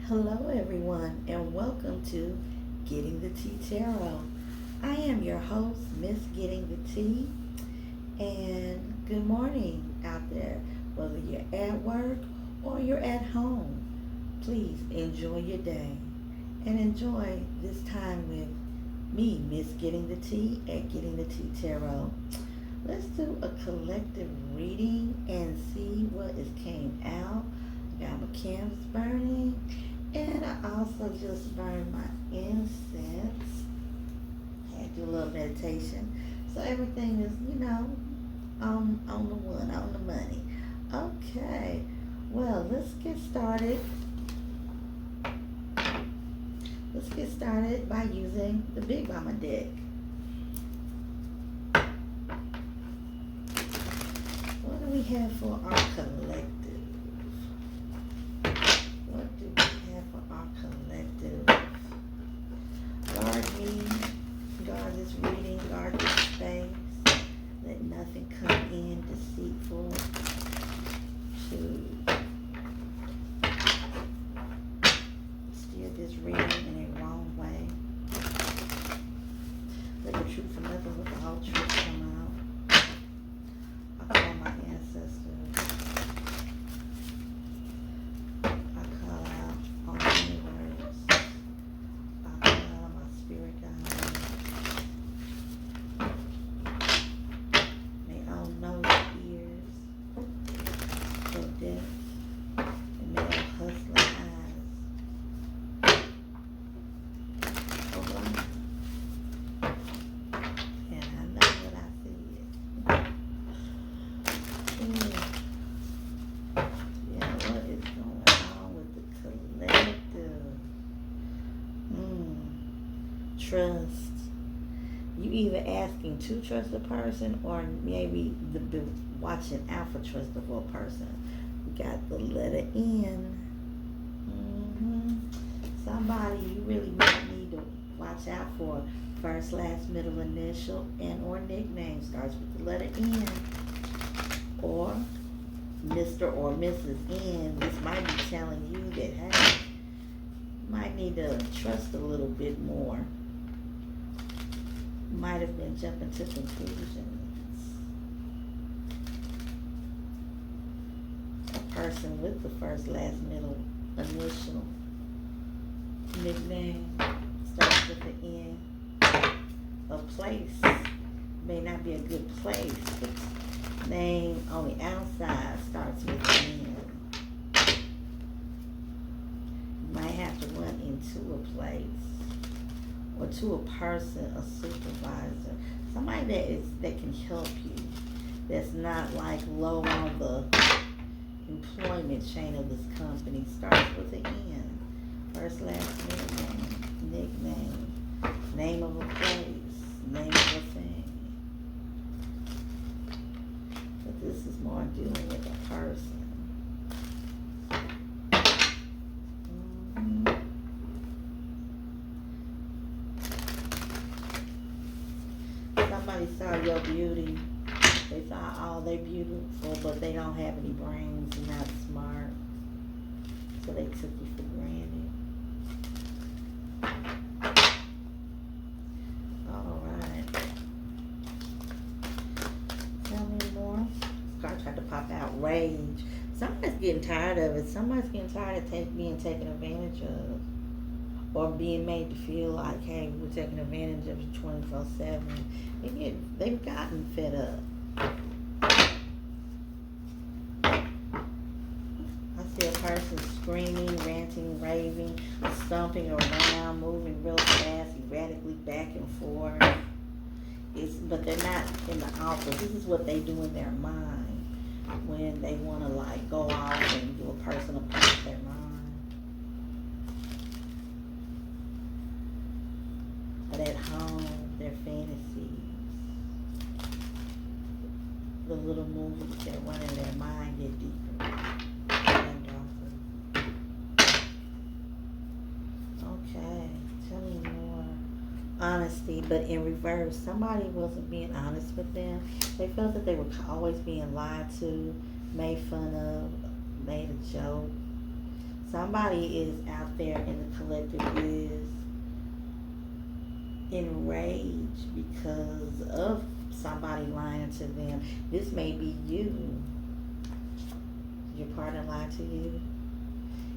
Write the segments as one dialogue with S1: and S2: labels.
S1: Hello, everyone, and welcome to Getting the Tea Tarot. I am your host, Miss Getting the Tea, and good morning out there. Whether you're at work or you're at home, please enjoy your day and enjoy this time with me, Miss Getting the Tea at Getting the Tea Tarot. Let's do a collective reading and see what is came out. Got my candles burning, and I also just burned my incense. Had to do a little meditation, so everything is, on the money. Okay, well, let's get started. Let's get started by using the Big Mama deck. What do we have for our collective? What do we have for our collective? Guard me, guard this reading, guard this space. Let nothing come in deceitful to steer this reading in a wrong way. Let the truth and nothing but the whole truth come out. I call my ancestors. I call out all the universe. I call out my spirit guide. May all nose ears for death, and may all hustling eyes for life. And I know what I said. Yeah, what is going on with the collective? Trust. You either asking to trust a person or maybe watching out for trust of a person. We got the letter N. Somebody you really might need to watch out for. First, last, middle, initial, and or nickname starts with the letter N. Or Mr. or Mrs. N. This might be telling you that, hey, you might need to trust a little bit more. Might have been jumping to conclusions. A person with the first, last, middle, initial, nickname starts with the N. A place may not be a good place. Name on the outside starts with N. You might have to run into a place or to a person, a supervisor, somebody that can help you. That's not like low on the employment chain of this company. Starts with an N. First, last, middle name, nickname, name of a place, name of a thing. But this is more dealing with a person. Somebody saw your beauty. They thought, oh, they're beautiful, but they don't have any brains and not smart. So they took you for granted. All right. Tell me more. Card tried to pop out. Rage. Somebody's getting tired of it. Somebody's getting tired of being taken advantage of. Or being made to feel like, hey, we're taking advantage of you 24/7. They've gotten fed up. I see a person screaming, ranting, raving, stomping around, moving real fast, erratically back and forth. But they're not in the office. This is what they do in their mind when they want to like go off and do a personal part of their mind. But at home, their fantasies, the little movies that run in their mind get deeper and darker. Okay, tell me more. Honesty, but in reverse. Somebody wasn't being honest with them. They felt that they were always being lied to, made fun of, made a joke. Somebody is out there in the collective is enraged because of somebody lying to them. This may be you. Your partner lied to you.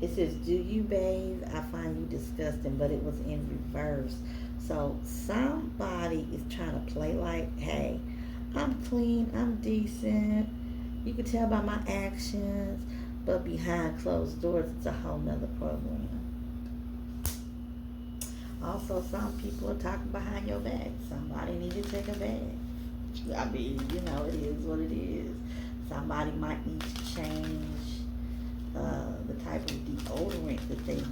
S1: It says, do you bathe? I find you disgusting, but it was in reverse. So somebody is trying to play like, hey, I'm clean, I'm decent. You can tell by my actions, but behind closed doors, it's a whole nother program. Also, some people are talking behind your back. Somebody need to take a bath. I mean, it is what it is. Somebody might need to change the type of deodorant that they use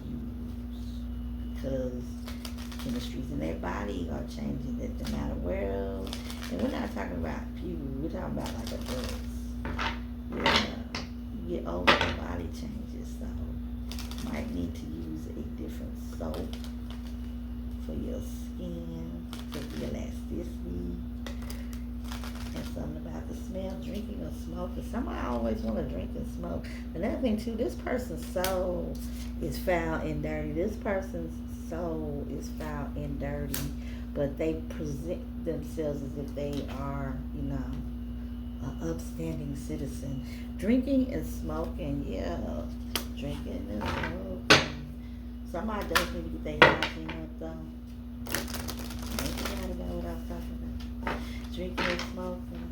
S1: because chemistries in their body are changing it no matter where else. And we're not talking about puberty, we're talking about like adults. Yeah, you get older, the body changes, so might need to use a different soap for your skin, for the elasticity, and something about the smell, drinking or smoking. Somebody always want to drink and smoke. Another thing too, this person's soul is foul and dirty. This person's soul is foul and dirty, but they present themselves as if they are, an upstanding citizen. Drinking and smoking, yeah, drinking and smoking. Somebody does need to get their hygiene up though. I forgot about what I was talking about. Drinking and smoking.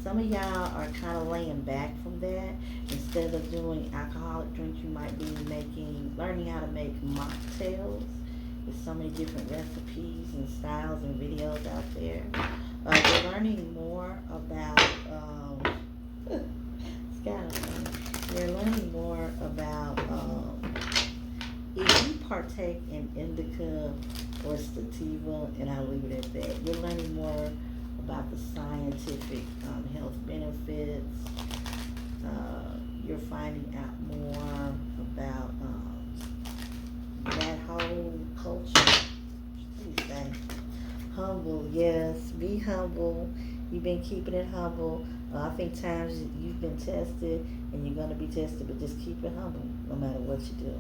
S1: Some of y'all are kind of laying back from that. Instead of doing alcoholic drinks, you might be learning how to make mocktails. There's so many different recipes and styles and videos out there. You're learning more about, it's kind of funny. You're learning more about, if you partake in indica or sativa, and I'll leave it at that, you're learning more about the scientific health benefits. You're finding out more about that whole culture. What do you say? Humble, yes. Be humble. You've been keeping it humble. I think times you've been tested and you're going to be tested, but just keep it humble no matter what you do.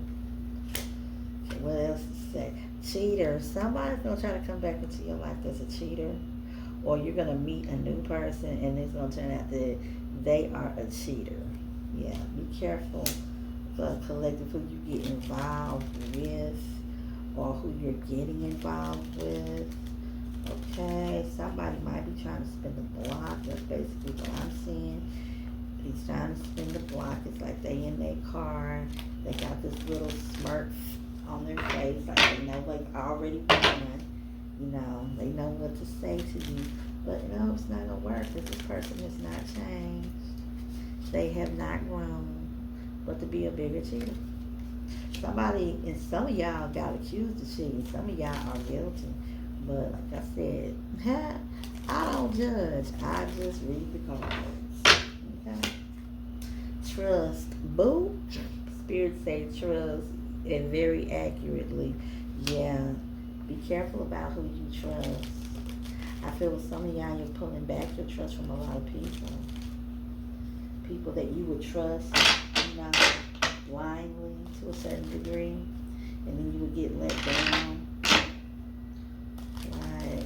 S1: Okay, what else to say? Cheater. Somebody's going to try to come back into your life that's a cheater. Or you're going to meet a new person and it's going to turn out that they are a cheater. Yeah, be careful collectively who you get involved with or who you're getting involved with. Okay, somebody might be trying to spin the block. That's basically what I'm seeing. He's trying to spin the block. It's like they in their car. They got this little smirk on their face, like they know what already won. They know what to say to you. But no, it's not going to work because this person has not changed. They have not grown, but to be a bigger cheater. Somebody, and some of y'all got accused of cheating. Some of y'all are guilty. But like I said, I don't judge. I just read the cards. Okay? Trust. Boo. Spirit say trust, and very accurately. Yeah. Be careful about who you trust. I feel with some of y'all, you're pulling back your trust from a lot of people. People that you would trust, blindly to a certain degree. And then you would get let down.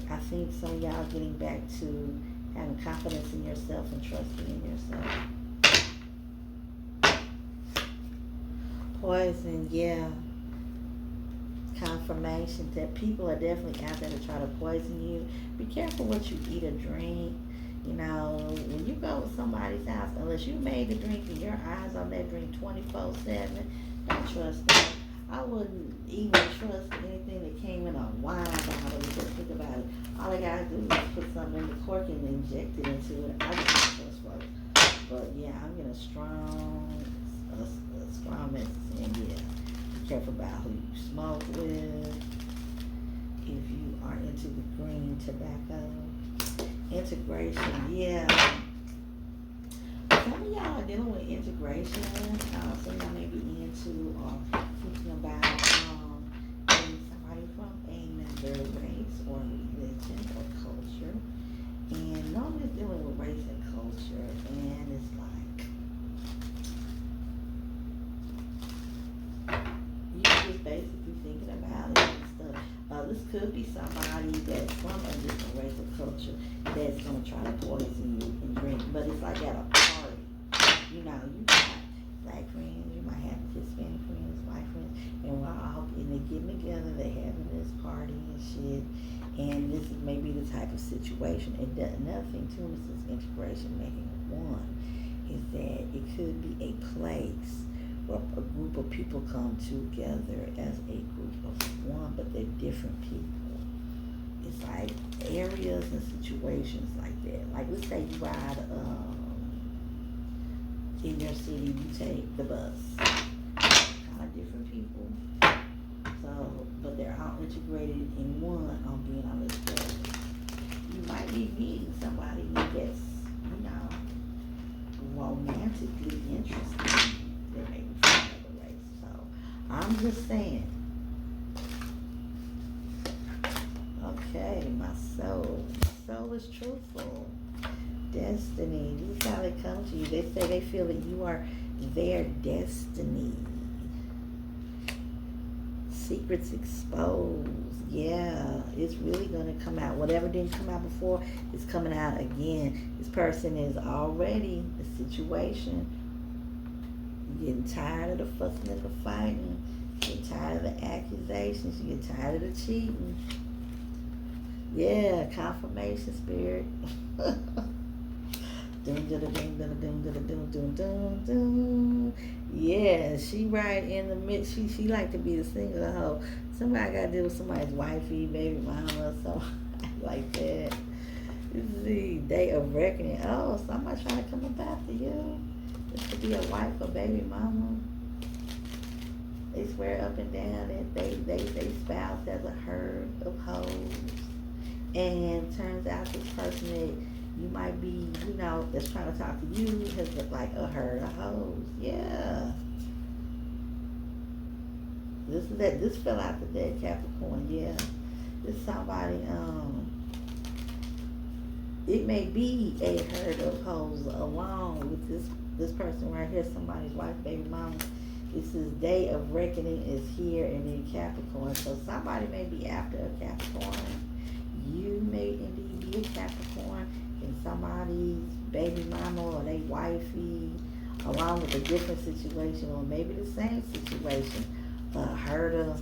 S1: I think some of y'all getting back to having confidence in yourself and trusting in yourself. Poison, yeah. Confirmation that people are definitely out there to try to poison you. Be careful what you eat or drink. When you go to somebody's house, unless you made the drink and your eyes on that drink 24/7, don't trust them. I wouldn't even trust anything that came in a wine bottle. Just think about it. All I gotta do is put something in the cork and inject it into it. I just don't trust folks. But yeah, I'm getting a strong message saying, yeah, be careful about who you smoke with. If you are into the green tobacco. Integration, yeah. Some of y'all are dealing with integration. Some of y'all may be into or thinking about getting somebody from another race or religion or culture. And normally it's dealing with race and culture. And it's like, could be somebody that's from a different race or culture that's gonna try to poison you and drink. But it's like at a party. You know, you got black friends, you might have Hispanic friends, white friends, and we're all and they're getting together, they're having this party and shit. And this is maybe the type of situation. And another thing too, this is integration making one, is that it could be a place where a group of people come together as a group of one, but they're different people. It's like areas and situations like that. Like let's say you ride in your city, you take the bus. Kind of different people. So, but they're all integrated in one on being on this bus. You might be meeting somebody that's, you know, romantically interested. They may be from another race. So, I'm just saying. Okay, my soul. My soul is truthful. Destiny. This is how they come to you. They say they feel that you are their destiny. Secrets exposed. Yeah, it's really going to come out. Whatever didn't come out before is coming out again. This person is already the situation. You're getting tired of the fussing and the fighting. You're tired of the accusations. You get tired of the cheating. Yeah, confirmation spirit. Yeah, she right in the mix. She like to be the single hoe. Somebody got to deal with somebody's wifey, baby mama, or something like that. This is the day of reckoning. Oh, somebody trying to come up after you. This could be a wife or baby mama. They swear up and down that they spouse as a herd of hoes. And turns out this person that you might be, you know, that's trying to talk to you has looked like a herd of hoes. Yeah. This fell out the dead Capricorn, yeah. This somebody, it may be a herd of hoes along with this person right here, somebody's wife, baby mama. This is day of reckoning is here and in Capricorn. So somebody may be after a Capricorn. You may indeed be a Capricorn, and somebody's baby mama or they wifey, along with a different situation, or maybe the same situation. Heard of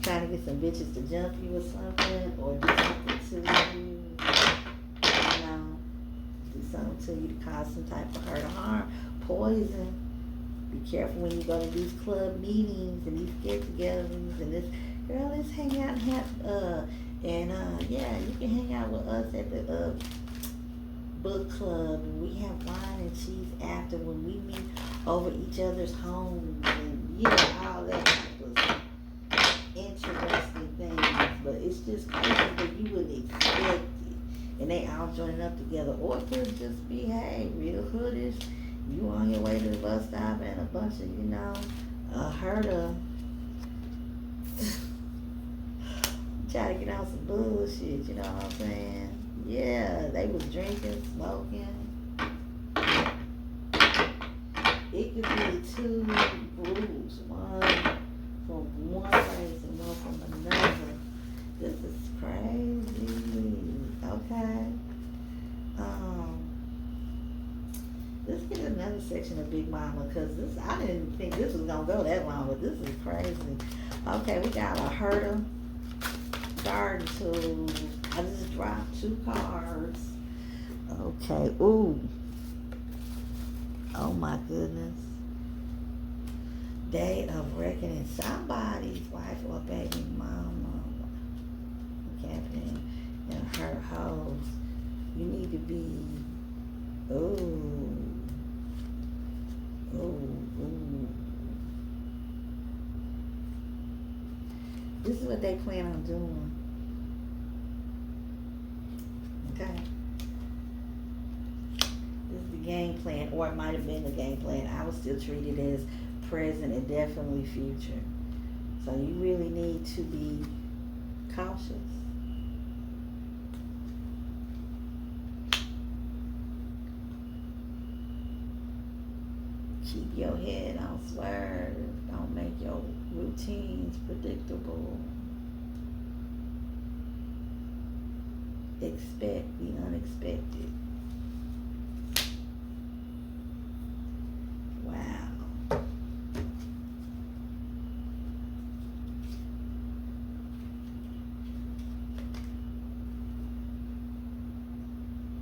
S1: trying to get some bitches to jump you or something, or do something to you, you know, do something to you to cause some type of hurt or harm, poison. Be careful when you go to these club meetings and these get-togethers and this. Girl, let's hang out and have, yeah, you can hang out with us at the book club, and we have wine and cheese after when we meet over each other's homes, and all that type of interesting things. But it's just crazy that you wouldn't expect it, and they all joining up together. Or it could just be, hey, real hoodish, you on your way to the bus stop, and a bunch of, a herd of try to get on some bullshit, you know what I'm saying? Yeah, they was drinking, smoking. It could be two groups, one from one race and one from another. This is crazy. Okay. Let's get another section of Big Mama, because I didn't think this was gonna go that long, but this is crazy. Okay, we got a herder. Garden tools. I just dropped 2 cards. Okay. Ooh. Oh my goodness. Day of reckoning. Somebody's wife or baby mama. Captain and her hoes. You need to be. Ooh. Ooh. This is what they plan on doing. Okay. This is the game plan, or it might have been the game plan. I would still treat it as present and definitely future. So you really need to be cautious. Keep your head on swerve. Don't make your routines predictable. expect the unexpected. Wow.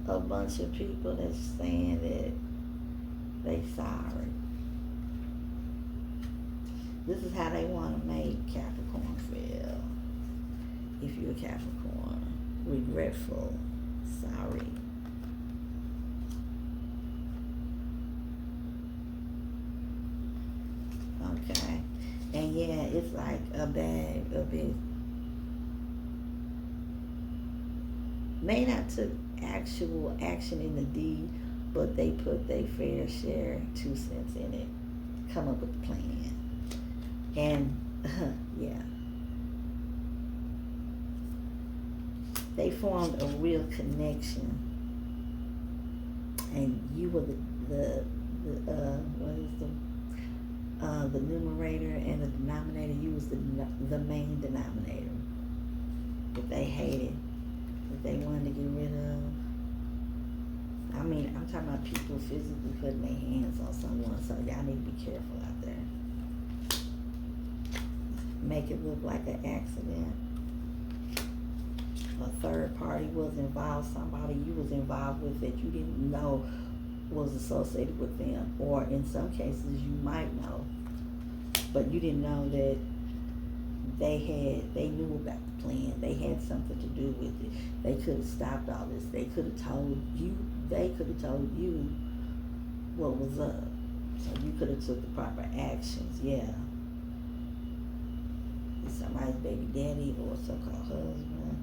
S1: A bunch of people that's saying that they sorry. This is how they want to make Capricorn feel. If you're a Capricorn, regretful, sorry. Okay. And yeah, it's like a bag of it. May not took actual action in the deed, but they put their fair share, 2 cents in it. Come up with a plan. And yeah. They formed a real connection. And you were the numerator and the denominator. You was the main denominator that they hated, that they wanted to get rid of. I mean, I'm talking about people physically putting their hands on someone, so y'all need to be careful out there. Make it look like an accident. A third party was involved, somebody you was involved with that you didn't know was associated with them, or in some cases you might know, but you didn't know that they knew about the plan. They had something to do with it. They could have stopped all this. They could have told you what was up, so you could have took the proper actions. Yeah, it's somebody's baby daddy or so-called husband.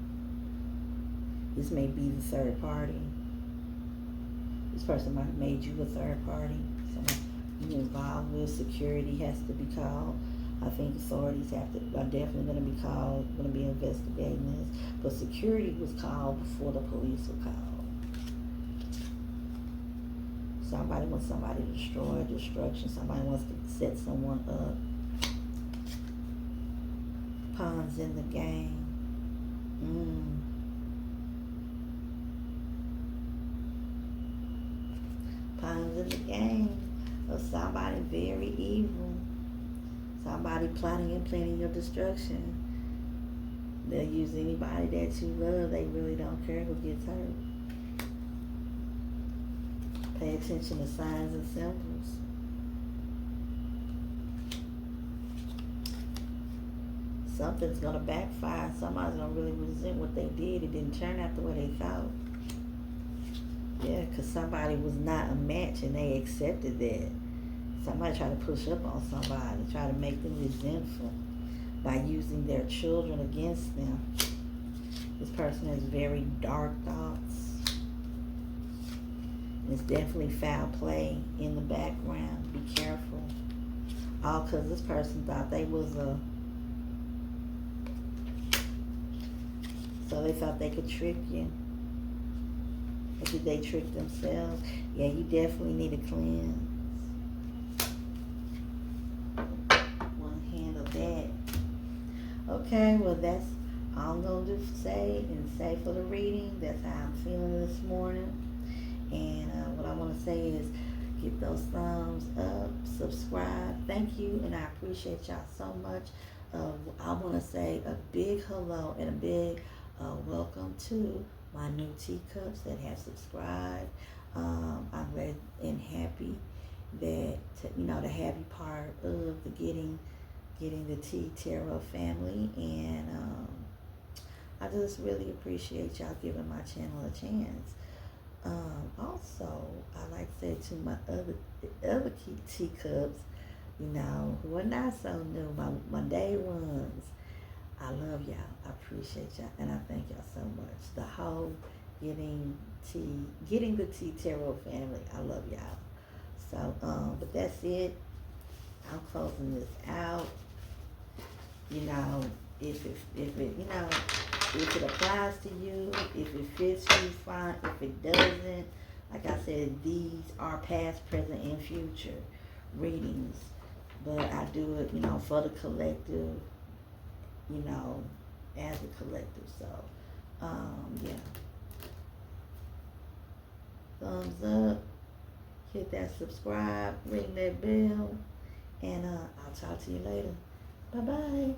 S1: This may be the third party. This person might have made you a third party. Someone you involved with. Security has to be called. I think authorities are definitely going to be called, going to be investigating this. But security was called before the police were called. Somebody wants somebody to destroy, destruction. Somebody wants to set someone up. Pawns in the game. Pawns in the game of somebody very evil. Somebody plotting and planning your destruction. They'll use anybody that you love. They really don't care who gets hurt. Pay attention to signs and symbols. Something's going to backfire. Somebody's going to really resent what they did. It didn't turn out the way they thought. Yeah, because somebody was not a match and they accepted that. Somebody tried to push up on somebody, try to make them resentful by using their children against them. This person has very dark thoughts. There's definitely foul play in the background. Be careful. All because this person thought they was so they thought they could trick you. Or did they trick themselves? Yeah, you definitely need a cleanse. That. Okay, well that's all I'm going to say for the reading. That's how I'm feeling this morning. And what I want to say is get those thumbs up, subscribe. Thank you, and I appreciate y'all so much. I want to say a big hello and a big welcome to my new teacups that have subscribed. I'm glad and happy that to have you part of the Getting the Tea Tarot family, and I just really appreciate y'all giving my channel a chance. Also, I like to say to my other teacups, who are not so new, my day ones, I love y'all. I appreciate y'all, and I thank y'all so much. The whole Getting the Tea Tarot family, I love y'all. So, but that's it. I'm closing this out. If it applies to you, if it fits you, fine. If it doesn't, like I said, these are past, present, and future readings. But I do it, for the collective, as a collective. So, yeah. thumbs up, hit that subscribe, ring that bell, and I'll talk to you later. Bye bye.